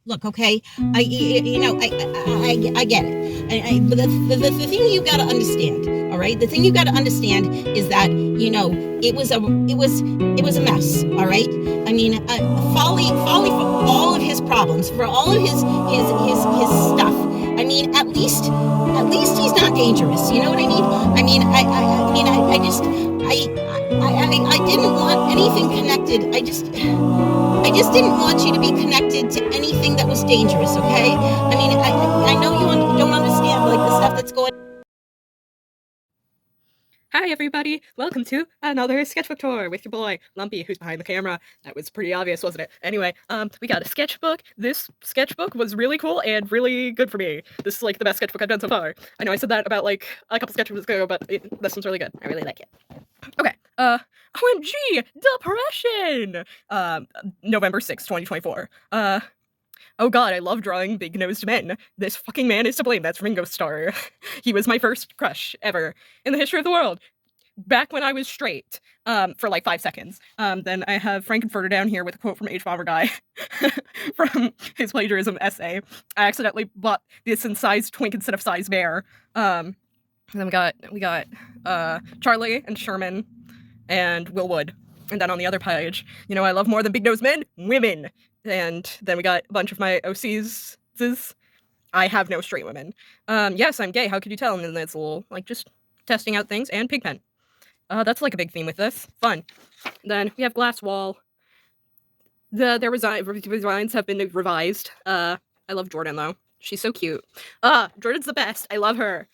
Look, okay, I get it. But the thing you got to understand, all right, the thing you got to understand is that it was a mess, all right. I mean, folly for all of his problems, for all of his stuff. I mean, at least he's not dangerous. You know what I mean? I just I didn't want anything connected. I just didn't want you to be connected to anything that was dangerous, okay? I know you don't understand, like, the stuff that's going. Hi, everybody. Welcome to another sketchbook tour with your boy, Lumpy, who's behind the camera. That was pretty obvious, wasn't it? Anyway, we got a sketchbook. This sketchbook was really cool and really good for me. This is, like, the best sketchbook I've done so far. I know I said that about, like, a couple sketchbooks ago, but this one's really good. I really like it. Okay, OMG! Depression! November 6th, 2024. Oh god, I love drawing big-nosed men. This fucking man is to blame. That's Ringo Starr. He was my first crush ever in the history of the world. Back when I was straight, for like 5 seconds. Then I have Frankenfurter down here with a quote from H. Bomber Guy from his plagiarism essay. I accidentally bought this in size twink instead of size bear. Then we got Charlie and Sherman and Will Wood. And then on the other page, I love more than big-nosed men, women. And then we got a bunch of my OCs. I have no straight women. Yes, I'm gay. How could you tell? And then it's a little, like, just testing out things. And Pigpen. That's, like, a big theme with this. Fun. Then we have Glass Wall. Their designs have been revised. I love Jordan, though. She's so cute. Jordan's the best. I love her.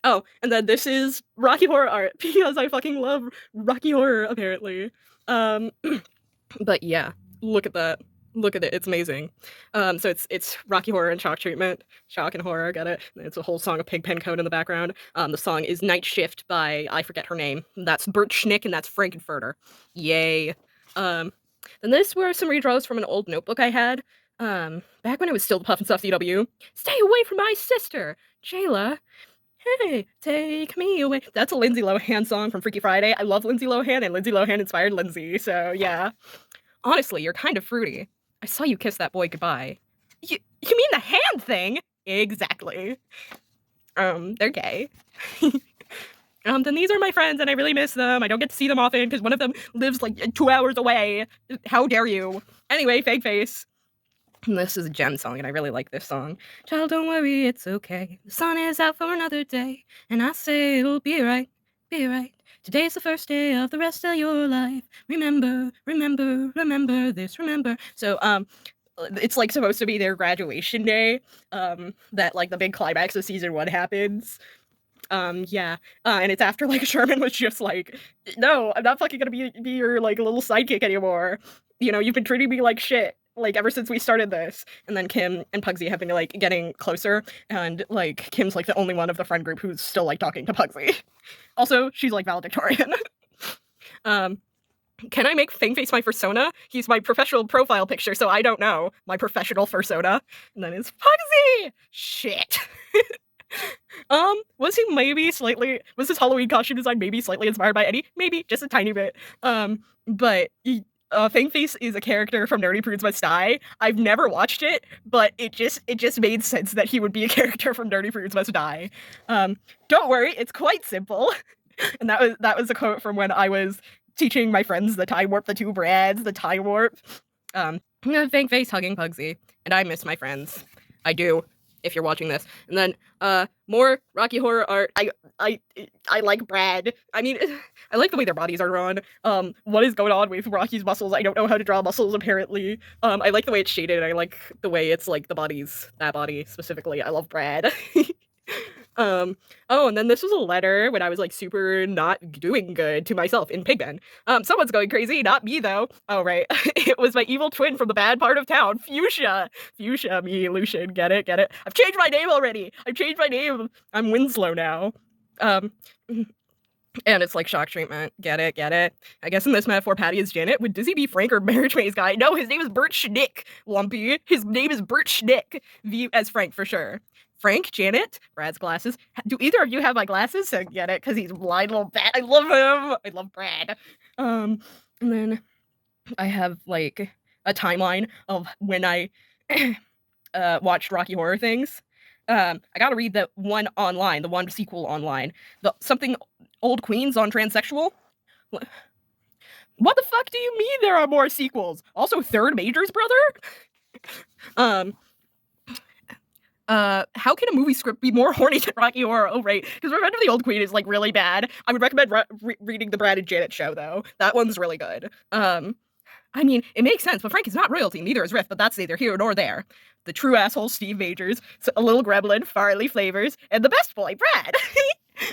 Oh, and then this is Rocky Horror art, because I fucking love Rocky Horror, apparently. But yeah, look at that. Look at it, it's amazing. So it's Rocky Horror and Shock treatment. Shock and horror, get it? It's a whole song of Pigpen Code in the background. The song is Night Shift by, I forget her name. That's Bert Schnick, and that's Frankenfurter. Yay. Then this were some redraws from an old notebook I had. Back when it was still the Puff and Stuff CW. Stay away from my sister, Jayla. Hey, take me away. That's a Lindsay Lohan song from Freaky Friday. I love Lindsay Lohan, and Lindsay Lohan inspired Lindsay, so yeah. Honestly, you're kind of fruity. I saw you kiss that boy goodbye. You mean the hand thing? Exactly. They're gay. Then these are my friends, and I really miss them. I don't get to see them often, because one of them lives, like, 2 hours away. How dare you? Anyway, fake face. This is a Jen song, and I really like this song. Child, don't worry, it's okay. The sun is out for another day, and I say it'll be right, be right. Today's the first day of the rest of your life. Remember, remember, remember this, remember. So, it's, like, supposed to be their graduation day, that, like, the big climax of season 1 happens. Yeah. And it's after, like, Sherman was just like, no, I'm not fucking gonna be your, like, little sidekick anymore. You've been treating me like shit, like, ever since we started this. And then Kim and Pugsy have been, like, getting closer, and, like, Kim's, like, the only one of the friend group who's still, like, talking to Pugsy. Also, she's, like, valedictorian. Can I make Fangface my persona? He's my professional profile picture, so I don't know. My professional persona. And then it's Pugsy! Shit. Was his Halloween costume design maybe slightly inspired by Eddie? Maybe, just a tiny bit. But Fangface is a character from Nerdy Prudes Must Die. I've never watched it, but it just made sense that he would be a character from Nerdy Prudes Must Die. Don't worry, it's quite simple. And that was a quote from when I was teaching my friends the Time Warp, the two Brads, the Time Warp. Fangface hugging Pugsy, and I miss my friends. I do, if you're watching this. And then more Rocky Horror art. I like Brad. I mean, I like the way their bodies are drawn. What is going on with Rocky's muscles? I don't know how to draw muscles, apparently. I like the way it's shaded. I like the way it's, like, that body specifically. I love Brad. Oh, and then this was a letter when I was, like, super not doing good to myself in Pigpen. Someone's going crazy, not me, though. Oh, right. It was my evil twin from the bad part of town, Fuchsia. Fuchsia, me, Lucian, get it? I've changed my name already! I'm Winslow now. And it's, like, shock treatment. Get it? I guess in this metaphor, Patty is Janet. Would Dizzy be Frank or Marriage Maze guy? No, his name is Bert Schnick, Lumpy. His name is Bert Schnick. V as Frank, for sure. Frank, Janet, Brad's glasses. Do either of you have my glasses? So get it, because he's a blind little bat. I love him. I love Brad. And then I have, like, a timeline of when I watched Rocky Horror things. I gotta read the one online, the one sequel online. The something Old Queens on Transsexual. What the fuck do you mean there are more sequels? Also, Third Major's brother? Um, how can a movie script be more horny than Rocky Horror? Oh, right. Because Revenge of the Old Queen is, like, really bad. I would recommend reading the Brad and Janet show, though. That one's really good. I mean, it makes sense, but Frank is not royalty, neither is Riff, but that's neither here nor there. The true asshole, Steve Majors, a little gremlin, Farley Flavors, and the best boy, Brad.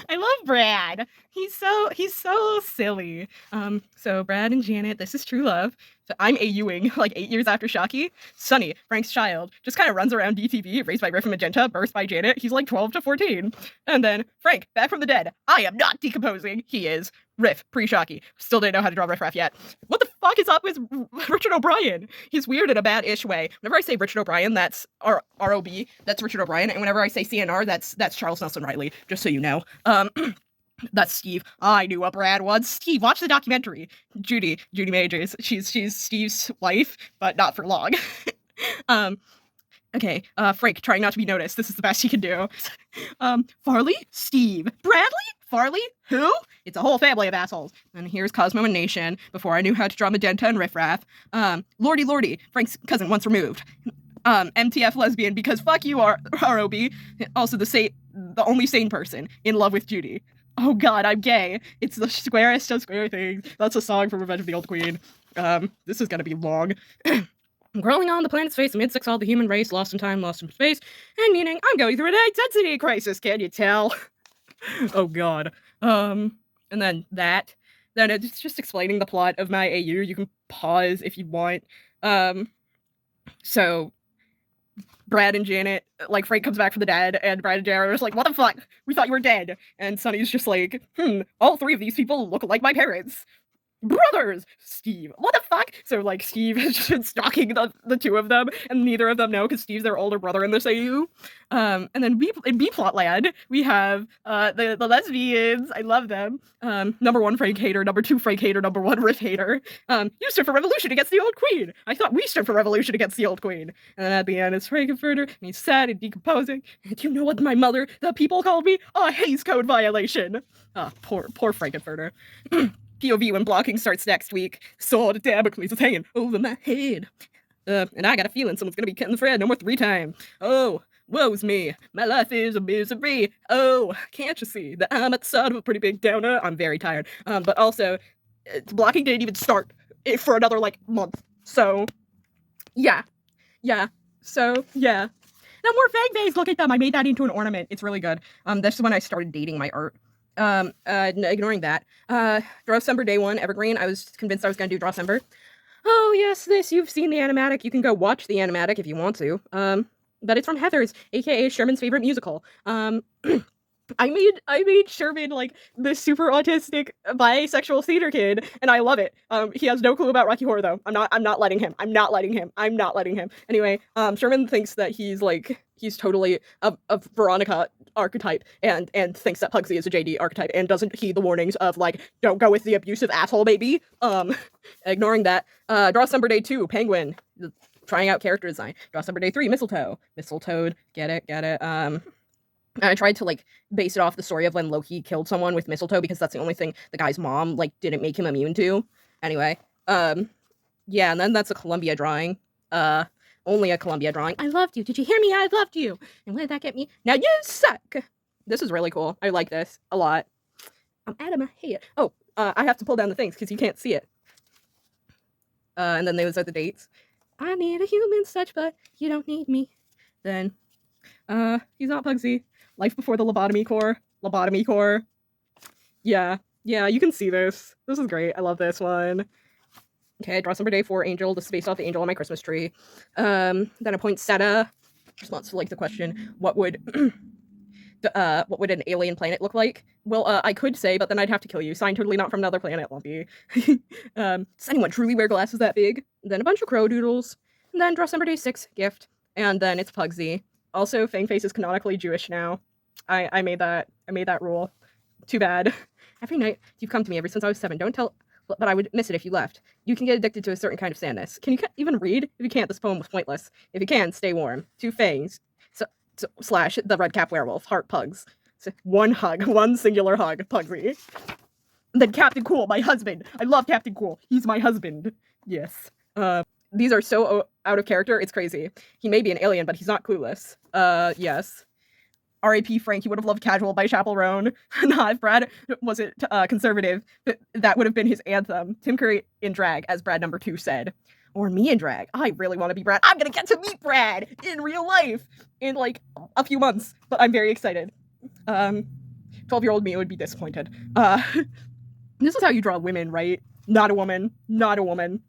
I love Brad. He's so silly. So Brad and Janet, this is true love. So I'm AUing like 8 years after Shocky. Sonny, Frank's child, just kind of runs around DTV, raised by Riff and Magenta, birthed by Janet. He's like 12 to 14. And then Frank, back from the dead. I am not decomposing. He is. Riff, pre-Shocky. Still didn't know how to draw Riff Raff yet. What the fuck is up with Richard O'Brien? He's weird in a bad-ish way. Whenever I say Richard O'Brien, that's R-O-B, that's Richard O'Brien. And whenever I say CNR, that's Charles Nelson Riley, just so you know. That's Steve. I knew a Brad once. Steve, watch the documentary. Judy Majors. She's Steve's wife, but not for long. Okay, Frank, trying not to be noticed. This is the best he can do. Farley? Steve. Bradley? Farley? Who? It's a whole family of assholes. And here's Cosmo and Nation, before I knew how to draw Magenta and Riff Raff. Lordy, Frank's cousin once removed. MTF lesbian, because fuck you, R.O.B. Also the only sane person in love with Judy. Oh god, I'm gay. It's the squarest of square things. That's a song from Revenge of the Old Queen. This is gonna be long. Growing on the planet's face amidst all the human race, lost in time, lost in space, and meaning I'm going through an identity crisis, can you tell? Oh god. And then it's just explaining the plot of my AU. You can pause if you want. So Brad and Janet, like, Frank comes back from the dead, and Brad and Janet are just like, what the fuck? We thought you were dead. And Sonny's just like, all three of these people look like my parents. Brothers! Steve, what the fuck? So, like, Steve has just been stalking the two of them, and neither of them know, because Steve's their older brother in this AU. And then in B-plot land, we have the lesbians. I love them. Number 1 Frank hater, number 2 Frank hater, number 1 Riff hater. You stood for revolution against the old queen. I thought we stood for revolution against the old queen. And then at the end, it's Frankenfurter, and he's sad and decomposing. And you know what my mother, the people, called me? A Hays Code violation. Poor Frankenfurter. POV when blocking starts next week. Sword of Damocles is hanging over my head. And I got a feeling someone's gonna be cutting the thread no more 3 times. Oh, woe's me. My life is a misery. Oh, can't you see that I'm at the start of a pretty big downer? I'm very tired. But also, blocking didn't even start for another, like, month. So, yeah. So, yeah. Now more fang bangs, look at them. I made that into an ornament. It's really good. This is when I started dating my art. Ignoring that. Drawcember Day 1, Evergreen. I was convinced I was gonna do Drawcember. Oh, yes, you've seen the animatic. You can go watch the animatic if you want to. But it's from Heathers, aka Sherman's favorite musical. I made Sherman, like, this super autistic bisexual theater kid, and I love it. He has no clue about Rocky Horror, though. I'm not letting him. Anyway, Sherman thinks that he's totally a Veronica archetype, and thinks that Pugsy is a JD archetype, and doesn't heed the warnings of, like, don't go with the abusive asshole baby. Ignoring that. Drawcember Day 2, Penguin. Trying out character design. Drawcember Day 3, Mistletoe. Mistletoed. Get it. I tried to, like, base it off the story of when Loki killed someone with mistletoe, because that's the only thing the guy's mom, like, didn't make him immune to. Anyway, yeah, and then that's a Columbia drawing. Only a Columbia drawing. I loved you. Did you hear me? I loved you. And what did that get me? Now you suck. This is really cool. I like this a lot. I'm out of my head. Oh, I have to pull down the things because you can't see it. And then those are the dates. I need a human touch, but you don't need me. Then, he's not Pugsy. Life before the lobotomy core. Yeah, you can see this. This is great. I love this one. Okay, Drawcember Day 4, Angel. This is based off the angel on my Christmas tree. Then a poinsettia. Response to, like, the question, what would an alien planet look like? Well, I could say, but then I'd have to kill you. Sign totally not from another planet, Lumpy. Does anyone truly wear glasses that big? Then a bunch of crow doodles. And then Drawcember Day 6, gift. And then it's Pugsy. Also, Fangface is canonically Jewish now. I made that rule. Too bad. Every night you've come to me ever since I was 7. Don't tell but I would miss it if you left. You can get addicted to a certain kind of sadness. Can you even read? If you can't, this poem was pointless. If you can, stay warm. Two fangs. Slash the red cap werewolf. Heart pugs. So, one hug. One singular hug. Pugsy. And then Captain Cool, my husband. I love Captain Cool. He's my husband. Yes. These are so out of character. It's crazy. He may be an alien, but he's not clueless. Yes. R.A.P. Frank, he would have loved Casual by Chappell Roan. Not if Brad wasn't conservative. That would have been his anthem. Tim Curry in drag, as Brad number 2 said. Or me in drag. I really want to be Brad. I'm gonna get to meet Brad in real life in like a few months, but I'm very excited. 12-year-old me would be disappointed. This is how you draw women, right? Not a woman. Not a woman.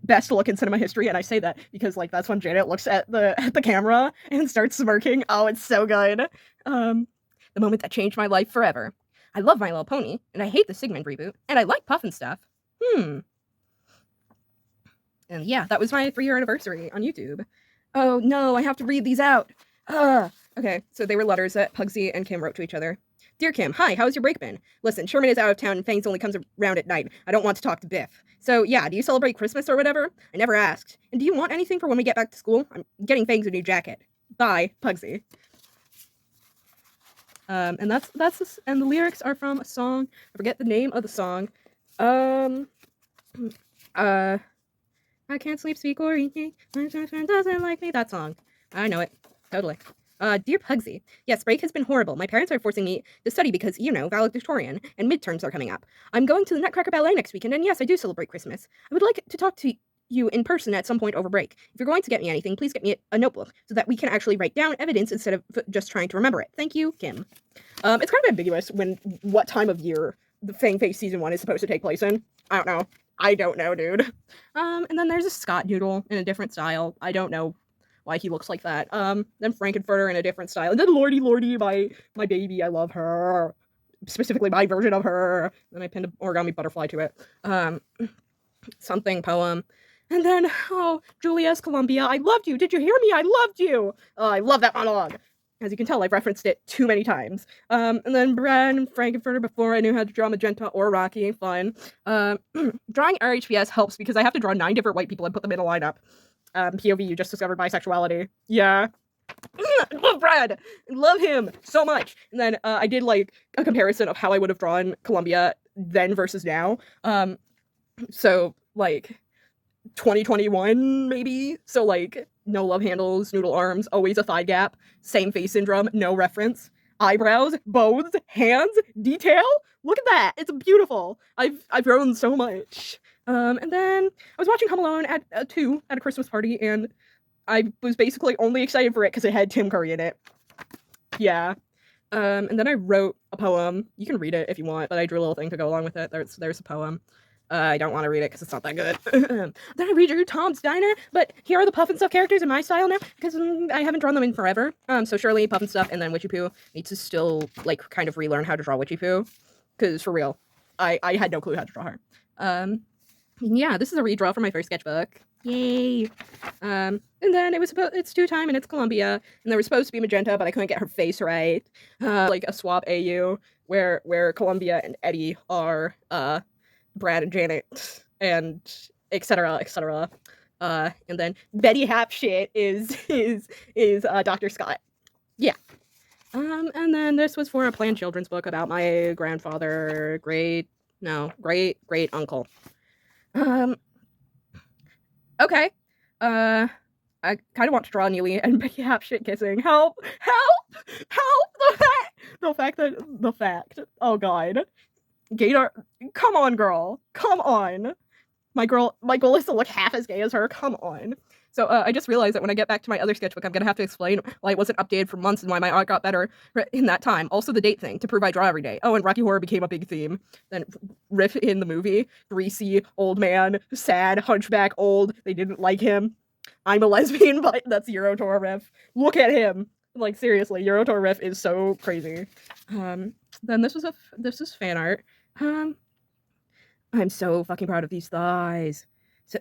Best look in cinema history, and I say that because like that's when Janet looks at the camera and starts smirking. Oh, it's so good. The moment that changed my life forever. I love My Little Pony, and I hate the Sigmund reboot, and I like Puff and stuff. And yeah, that was my 3-year anniversary on YouTube. Oh no, I have to read these out. Okay, so they were letters that Pugsy and Kim wrote to each other. Dear Kim, hi, how's your break been? Listen, Sherman is out of town and Fangs only comes around at night. I don't want to talk to Biff. So yeah, do you celebrate Christmas or whatever? I never asked. And do you want anything for when we get back to school? I'm getting Fangs a new jacket. Bye, Pugsy. And that's and the lyrics are from a song. I forget the name of the song. I can't sleep, speak, or eat. My friend doesn't like me. That song. I know it. Totally. Dear Pugsy, yes, break has been horrible. My parents are forcing me to study because, you know, valedictorian, and midterms are coming up. I'm going to the Nutcracker Ballet next weekend, and yes, I do celebrate Christmas. I would like to talk to you in person at some point over break. If you're going to get me anything, please get me a notebook so that we can actually write down evidence instead of just trying to remember it. Thank you, Kim. It's kind of ambiguous what time of year the Fang Face Season 1 is supposed to take place in. I don't know, dude. And then there's a Scott Noodle in a different style. I don't know why he looks like that. Then Frankenfurter in a different style. And then Lordy, my baby, I love her. Specifically my version of her. Then I pinned an origami butterfly to it. Something poem. And then, Julia's Columbia, I loved you. Did you hear me? I loved you. I love that monologue. As you can tell, I've referenced it too many times. And then Brad and Frankenfurter before I knew how to draw Magenta or Rocky. Fun. Drawing RHPS helps because I have to draw 9 different white people and put them in a lineup. POV, you just discovered bisexuality. Yeah. Love Brad! Love him so much! And then I did like a comparison of how I would have drawn Columbia then versus now. So like 2021 maybe. So like no love handles, noodle arms, always a thigh gap, same face syndrome, no reference, eyebrows, bows, hands, detail. Look at that! It's beautiful. I've grown so much. And then I was watching Home Alone at 2 at a Christmas party, and I was basically only excited for it because it had Tim Curry in it. Yeah. And then I wrote a poem. You can read it if you want, but I drew a little thing to go along with it. There's a poem. I don't want to read it because it's not that good. Then I redrew Tom's Diner, but here are the Puff and Stuff characters in my style now because I haven't drawn them in forever. So surely Puff and Stuff and then Witchy Poo need to still like kind of relearn how to draw Witchy Poo because for real, I had no clue how to draw her. Yeah, this is a redraw for my first sketchbook. Yay! And then it's 2 time and it's Columbia, and there was supposed to be Magenta, but I couldn't get her face right. Like a swap AU where Columbia and Eddie are Brad and Janet, and etc. etc. And then Betty Hapshit is Dr. Scott. Yeah. And then this was for a planned children's book about my grandfather, great uncle. Okay. I kind of want to draw Neely and Becky Hapshit kissing. Help! The fact. Oh god. Gator, come on, girl. Come on. My goal is to look half as gay as her. Come on. So I just realized that when I get back to my other sketchbook, I'm going to have to explain why it wasn't updated for months and why my art got better in that time. Also the date thing, to prove I draw every day. Oh, and Rocky Horror became a big theme. Then Riff in the movie, greasy, old man, sad, hunchback, old. They didn't like him. I'm a lesbian, but that's Eurotour Riff. Look at him. Like, seriously, Eurotour Riff is so crazy. Then this is fan art. I'm so fucking proud of these thighs. So,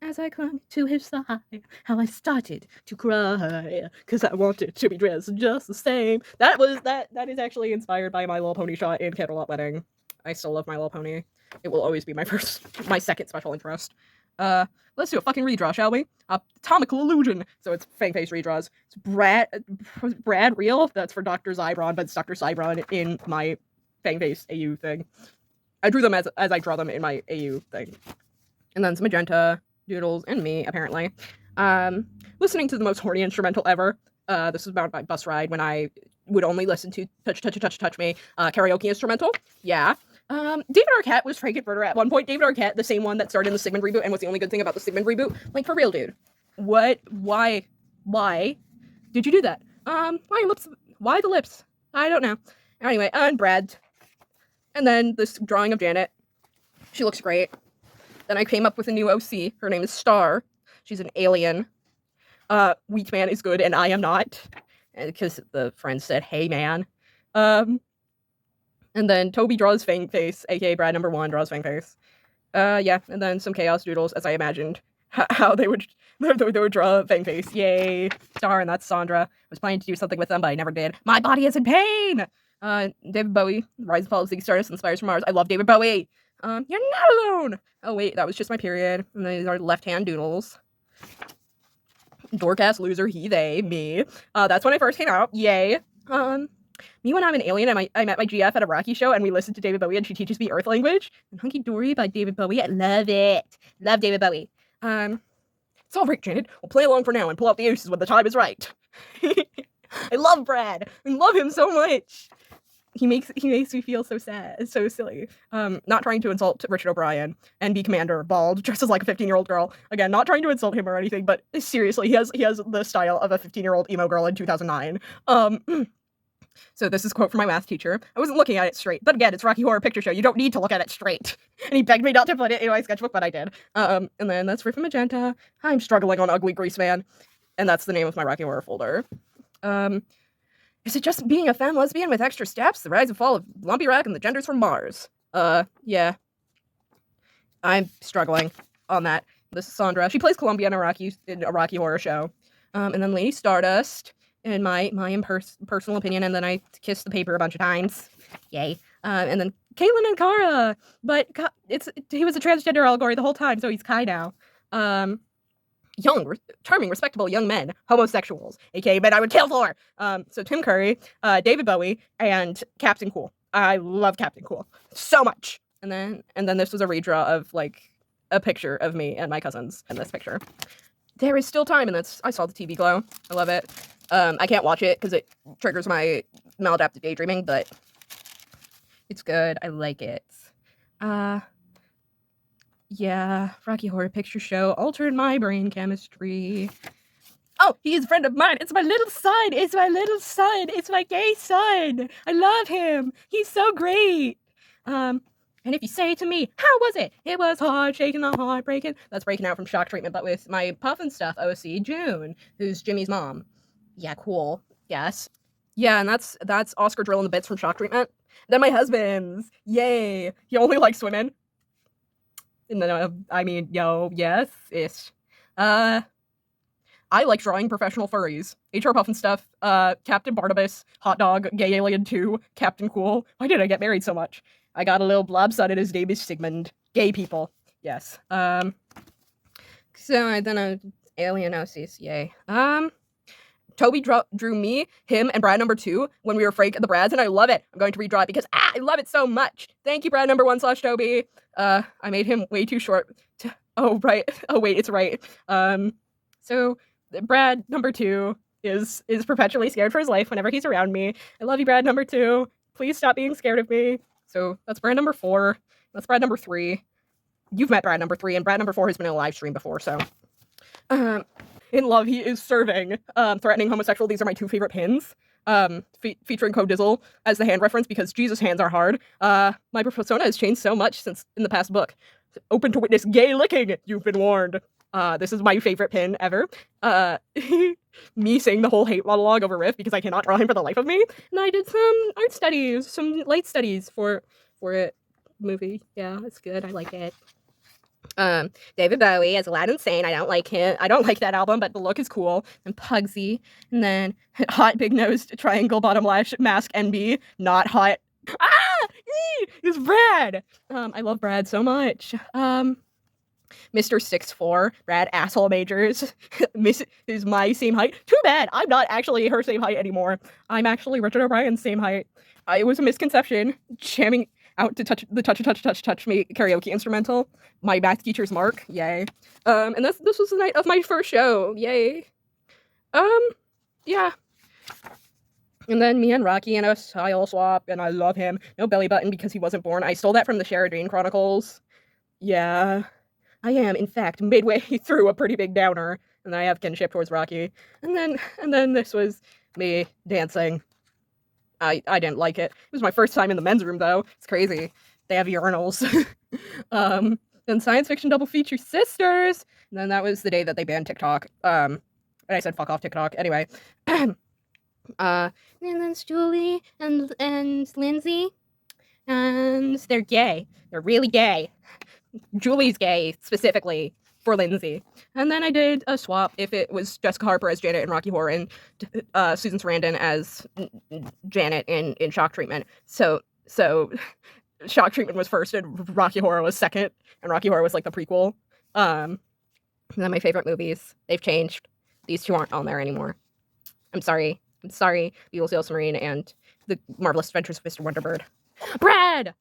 as I clung to his thigh, how I started to cry, cause I wanted to be dressed just the same. That is actually inspired by My Little Pony shot in Candlelight Wedding. I still love My Little Pony. It will always be my second special interest. Let's do a fucking redraw, shall we? Atomical Illusion. So it's Fang Face redraws. It's Brad Real. That's for Dr. Zybron, but it's Dr. Zybron in my Fang Face AU thing. I drew them as I draw them in my AU thing. And then some magenta doodles and me, apparently. Listening to the most horny instrumental ever. This was about my bus ride when I would only listen to Touch Me karaoke instrumental. Yeah. David Arquette was Frank Converter at one point. David Arquette, the same one that started in the Sigmund reboot and was the only good thing about the Sigmund reboot. Like, for real, dude. What? Why did you do that? Why the lips? I don't know. Anyway, and Brad. And then this drawing of Janet. She looks great. Then I came up with a new OC. Her name is Star. She's an alien. Weak man is good and I am not. Because the friend said, hey man. And then Toby draws Fang Face, aka Brad number 1 draws Fang Face. Yeah, and then some chaos doodles, as I imagined how they would draw Fang Face. Yay, Star, and that's Sandra. I was planning to do something with them, but I never did. My body is in pain. David Bowie, Rise and Fall of Ziggy Stardust, Inspires from Mars. I love David Bowie. You're not alone. Oh wait, that was just my period. And then these are left-hand doodles. Dork-ass loser, he, they, me. That's when I first came out. Yay. Me when I'm an alien, I met my GF at a Rocky show, and we listened to David Bowie, and she teaches me Earth language. And Hunky Dory by David Bowie, I love it. Love David Bowie. It's all right, Janet. We'll play along for now and pull out the aces when the time is right. I love Brad. I love him so much. He makes me feel so sad, so silly. Not trying to insult Richard O'Brien, NB Commander, bald, dresses like a 15-year-old girl. Again, not trying to insult him or anything, but seriously, he has the style of a 15-year-old emo girl in 2009. So this is a quote from my math teacher. I wasn't looking at it straight, but again, it's Rocky Horror Picture Show. You don't need to look at it straight. And he begged me not to put it in my sketchbook, but I did. And then that's Riff and Magenta. I'm struggling on Ugly Grease Man. And that's the name of my Rocky Horror folder. Is it just being a femme lesbian with extra steps? The rise and fall of Lumpy Rock and the genders from Mars. Yeah. I'm struggling on that. This is Sandra. She plays Columbia in a Rocky Horror Show. And then Lady Stardust, in my personal opinion, and then I kissed the paper a bunch of times. Yay. And then Caitlin and Kara. But he was a transgender allegory the whole time, so he's Kai now. Young, charming, respectable young men, homosexuals, aka men I would kill for. So Tim Curry, David Bowie, and Captain Cool. I love Captain Cool so much. And then this was a redraw of like a picture of me and my cousins in this picture. There is still time, and I saw the TV glow. I love it. I can't watch it because it triggers my maladaptive daydreaming, but it's good. I like it. Yeah, Rocky Horror Picture Show altered my brain chemistry. Oh, he's a friend of mine. It's my little son. It's my little son. It's my gay son. I love him. He's so great. And if you say to me, how was it? It was hard, shaking the heart, breaking. That's Breaking Out from Shock Treatment, but with my Puffin stuff OC, June, who's Jimmy's mom. Yeah, cool. Yes. Yeah, and that's Oscar Drill and the Bits from Shock Treatment. Then my husband's. Yay. He only likes women. No, I mean, yes-ish. I like drawing professional furries. HR Puffin stuff, Captain Barnabas, Hot Dog, Gay Alien 2, Captain Cool. Why did I get married so much? I got a little blob son and his name is Sigmund. Gay people. Yes. So then Alien OCs, yay. Toby drew me, him, and Brad number 2 when we were Frank and the Brads, and I love it. I'm going to redraw it because I love it so much. Thank you, Brad number 1/Toby. I made him way too short. Oh, right. Oh, wait, it's right. So Brad number 2 is perpetually scared for his life whenever he's around me. I love you, Brad number 2. Please stop being scared of me. So that's Brad number 4. That's Brad number 3. You've met Brad number 3, and Brad number 4 has been in a live stream before, so. In love, he is serving, threatening homosexual. These are my 2 favorite pins, featuring Code Dizzle as the hand reference because Jesus' hands are hard. My persona has changed so much since in the past book. Open to witness gay licking, you've been warned. This is my favorite pin ever. Me saying the whole hate monologue over Riff because I cannot draw him for the life of me. And I did some art studies, some light studies for it. Movie. Yeah, it's good. I like it. David Bowie as Aladdin Sane. I don't like him. I don't like that album, but the look is cool. And Pugsy. And then hot big nosed triangle bottom lash mask NB. Not hot. It's Brad. I love Brad so much. Mr. 6'4", Brad asshole majors, Miss is my same height. Too bad, I'm not actually her same height anymore. I'm actually Richard O'Brien's same height. It was a misconception, jamming out to touch me karaoke instrumental. My math teacher's Mark, yay. And this was the night of my first show, yay. Yeah. And then me and Rocky and a style swap, and I love him. No belly button because he wasn't born. I stole that from the Sheridan Chronicles. Yeah. I am, in fact, midway through a pretty big downer, and I have kinship towards Rocky. And then this was me dancing. I didn't like it. It was my first time in the men's room, though. It's crazy. They have urinals. Then science fiction double feature Sisters. And then that was the day that they banned TikTok. And I said fuck off TikTok. Anyway. And then it's Julie and Lindsay. And they're gay. They're really gay. Julie's gay, specifically, for Lindsay. And then I did a swap if it was Jessica Harper as Janet in Rocky Horror and Susan Sarandon as Janet in Shock Treatment. So Shock Treatment was first and Rocky Horror was second, and Rocky Horror was like the prequel. And then my favorite movies, they've changed. These two aren't on there anymore. I'm sorry. The Ulysses Marine and The Marvelous Adventures of Mr. Wonderbird. Brad!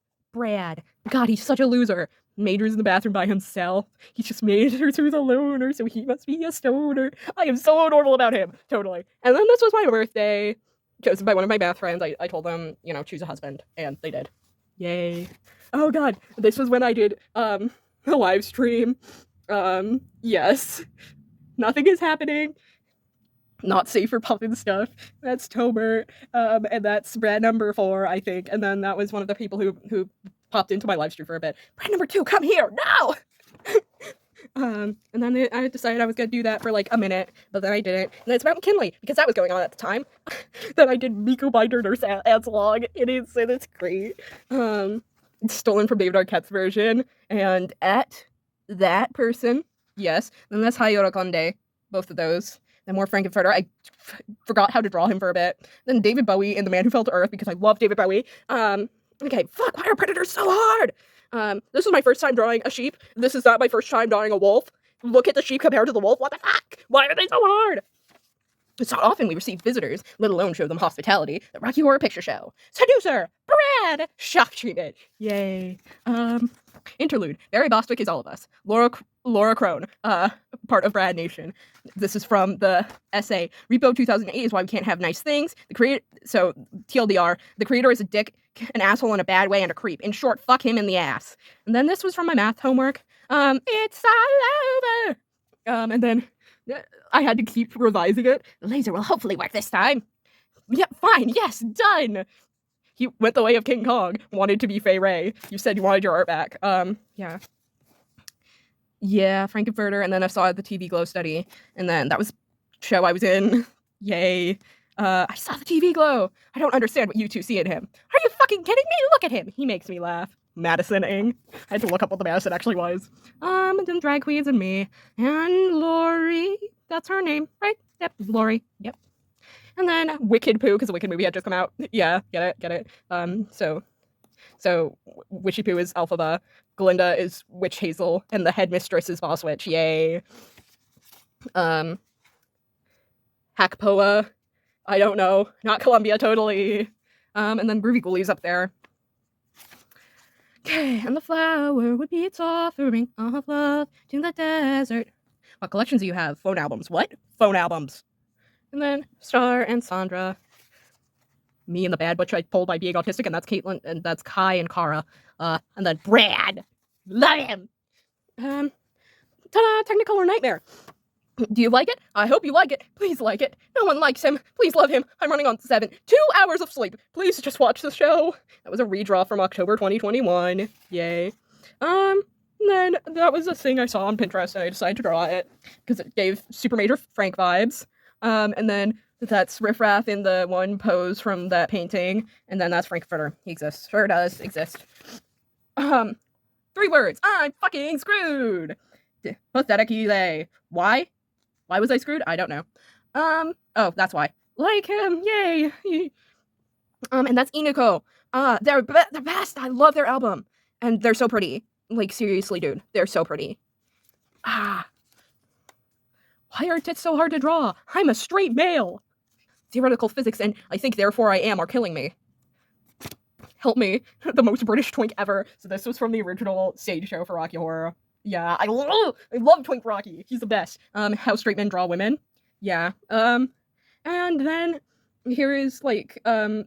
God, he's such a loser. Major's in the bathroom by himself. He just made her to the loner, so he must be a stoner. I am so normal about him. Totally. And then this was my birthday, chosen by one of my math friends. I told them, choose a husband, and they did. Yay. Oh god, this was when I did, a live stream. Yes. Nothing is happening. Not safe for pumping stuff. That's Tober. And that's Brad number 4, I think. And then that was one of the people who popped into my live stream for a bit. Brad number 2, come here, no! And then I decided I was gonna do that for like a minute, but then I didn't. And then it's about McKinley, because that was going on at the time. Then I did Miko Binder Nurse ads log. It's great. It's stolen from David Arquette's version. And at that person, yes. Then that's Hayao Konde, both of those. Then more Frankenfurter. I forgot how to draw him for a bit. Then David Bowie in The Man Who Fell to Earth, because I love David Bowie. Okay, fuck, why are predators so hard? This was my first time drawing a sheep. This is not my first time drawing a wolf. Look at the sheep compared to the wolf. What the fuck? Why are they so hard? It's not often we receive visitors, let alone show them hospitality. The Rocky Horror Picture Show. Seducer! Brad! Shock treatment. Yay. Interlude. Barry Bostwick is all of us. Laura Crone, part of Brad Nation. This is from the essay. Repo 2008 is why we can't have nice things. So, TLDR, the creator is a dick, an asshole in a bad way, and a creep. In short, fuck him in the ass. And then this was from my math homework. It's all over. And then I had to keep revising it. The laser will hopefully work this time. Yeah, fine, yes, done! He went the way of King Kong, wanted to be Fay Ray. You said you wanted your art back. Yeah. Yeah, Frankenfurter, and then I saw the TV Glow study, and then that was show I was in. Yay. I saw the TV Glow. I don't understand what you two see in him. Are you fucking kidding me? Look at him. He makes me laugh. Madison-ing. I had to look up what the Madison actually was. And then Drag Queens and me. And Lori. That's her name, right? Yep, Lori. Yep. And then Wicked Pooh, because the Wicked movie had just come out. Yeah, get it. So Witchy Pooh is Alphaba, Glinda is Witch Hazel, and the headmistress is Boss Witch. Yay. Hackpoa. I don't know. Not Columbia, totally. And then Groovy Ghoulies up there. Okay, and the flower would be its offering of love to the desert. What collections do you have? Phone albums. What? Phone albums. And then Star and Sandra. Me and the bad butch I pulled by being autistic, and that's Caitlin, and that's Kai and Kara. And then Brad. Love him. Ta-da! Technicolor Nightmare. Do you like it? I hope you like it. Please like it. No one likes him. Please love him. I'm running on 2 hours of sleep. Please just watch the show. That was a redraw from October 2021. Yay. Then that was a thing I saw on Pinterest, and I decided to draw it because it gave Super Major Frank vibes. And then that's Riff Raff in the one pose from that painting, and then that's Frankfurter. He exists. Sure does exist. 3 words. I'm fucking screwed. Pathetic Elay. Why? Why was I screwed? I don't know. Oh, that's why. Like him, yay! And that's Iniko. They're the best. I love their album, and they're so pretty. Like seriously, dude, they're so pretty. Ah, why are tits so hard to draw? I'm a straight male. Theoretical physics and I think therefore I am are killing me. Help me. The most British twink ever. So this was from the original stage show for Rocky Horror. Yeah, I love Twink Rocky. He's the best. How straight men draw women. Yeah. And then here is like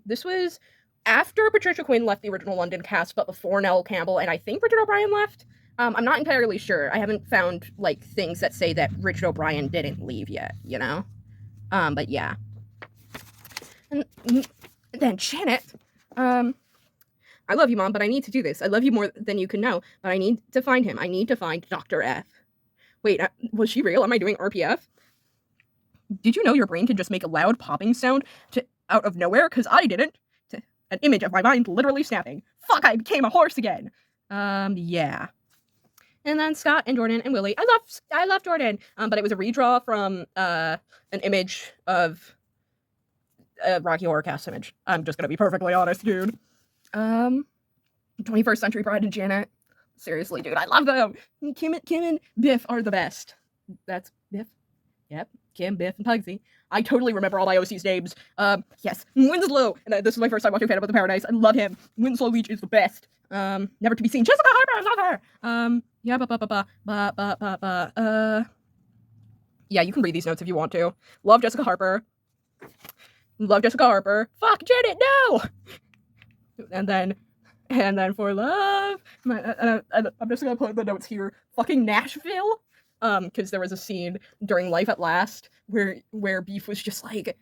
this was after Patricia Quinn left the original London cast, but before Nell Campbell and I think Richard O'Brien left. I'm not entirely sure. I haven't found like things that say that Richard O'Brien didn't leave yet, you know? But yeah. And then Janet, I love you, Mom, but I need to do this. I love you more than you can know, but I need to find him. I need to find Dr. F. Wait, was she real? Am I doing RPF? Did you know your brain can just make a loud popping sound out of nowhere? Because I didn't. An image of my mind literally snapping. Fuck, I became a horse again. Yeah. And then Scott and Jordan and Willie. I love Jordan. But it was a redraw from an image of a Rocky Horror cast image. I'm just gonna be perfectly honest, dude. 21st Century Bride and Janet. Seriously, dude, I love them. Kim and Biff are the best. That's Biff. Yep, Kim, Biff, and Pugsy. I totally remember all my OC's names. Yes, Winslow. And this is my first time watching Phantom of the Paradise. I love him. Winslow Leach is the best. Never to be seen. Jessica Harper, I love her. Yeah, you can read these notes if you want to. Love Jessica Harper. Love Jessica Harper. Fuck Janet, no! And then for love, I'm just gonna put the notes here. Fucking Nashville, because there was a scene during Life at Last where Beef was just like,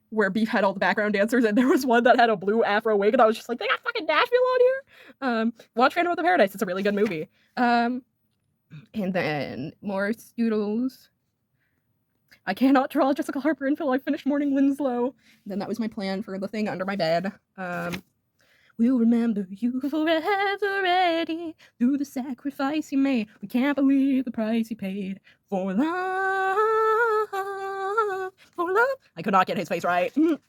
where Beef had all the background dancers, and there was one that had a blue afro wig, and I was just like, they got fucking Nashville on here. Watch Phantom of the Paradise. It's a really good movie. And then more Stoodles. I cannot draw Jessica Harper until I finish Mourning Winslow. Then that was my plan for the thing under my bed. We'll remember you forever, Eddie, through the sacrifice you made. We can't believe the price you paid for love, for love. I could not get his face right. Good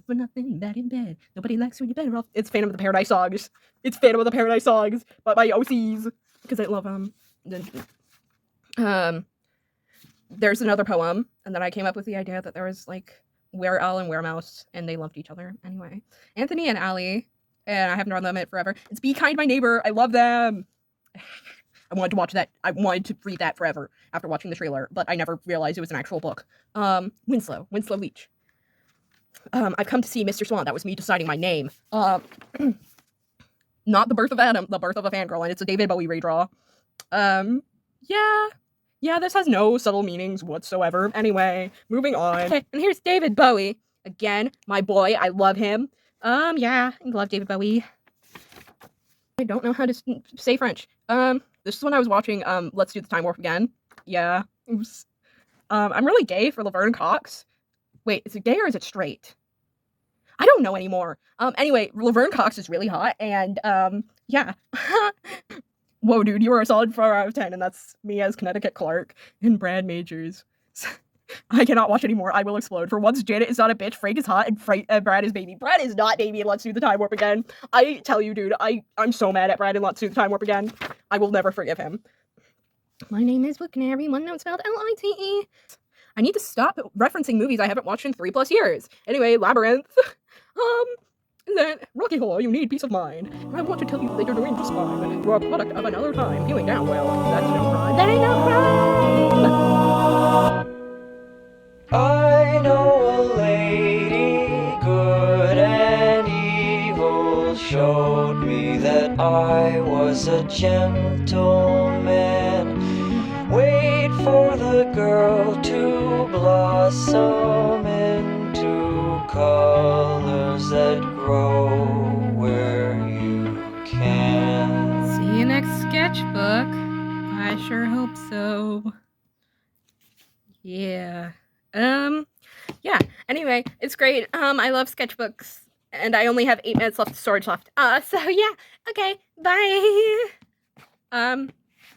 for nothing, bad in bed. Nobody likes you when you're better off. It's Phantom of the Paradise songs. It's Phantom of the Paradise songs, but by OCs, because I love them. There's another poem, and then I came up with the idea that there was like Were Owl and Were Mouse, and they loved each other. Anyway, Anthony and Allie. And I haven't drawn them in forever. It's Be Kind, My Neighbor. I love them. I wanted to watch that. I wanted to read that forever after watching the trailer, but I never realized it was an actual book. Winslow Leach. I've come to see Mr. Swan. That was me deciding my name. Not The Birth of Adam, The Birth of a Fangirl, and it's a David Bowie redraw. Yeah, this has no subtle meanings whatsoever. Anyway, moving on. Okay, and here's David Bowie. Again, my boy. I love him. Yeah, I love David Bowie. I don't know how to say French. This is when I was watching, Let's Do the Time Warp Again. Yeah. Oops. I'm really gay for Laverne Cox. Wait, is it gay or is it straight? I don't know anymore. Anyway, Laverne Cox is really hot, and, yeah. Whoa, dude, you are a solid 4 out of 10, and that's me as Connecticut Clark and Brad Majors. I cannot watch anymore. I will explode. For once, Janet is not a bitch. Frank is hot, and Brad is baby. Brad is not baby, and Let's Do the Time Warp Again. I tell you, dude, I'm so mad at Brad and Let's Do the Time Warp Again. I will never forgive him. My name is Wood Canary, one note spelled L-I-T-E. I need to stop referencing movies I haven't watched in 3+ years. Anyway, Labyrinth. And then, Rocky Horror, you need peace of mind. I want to tell you that you're doing just fine. You're a product of another time. Feeling down well. That's no crime. That ain't no crime! I know a lady, good and evil, showed me that I was a gentleman. Wait for the girl to blossom into colors that grow where you can. See you next sketchbook. I sure hope so. Yeah. Yeah. Anyway, it's great. I love sketchbooks. And I only have 8 minutes left of storage left. So yeah. Okay. Bye.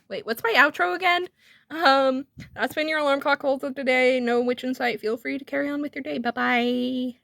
Wait, what's my outro again? That's been your alarm clock hold of today. No witch in sight. Feel free to carry on with your day. Bye-bye.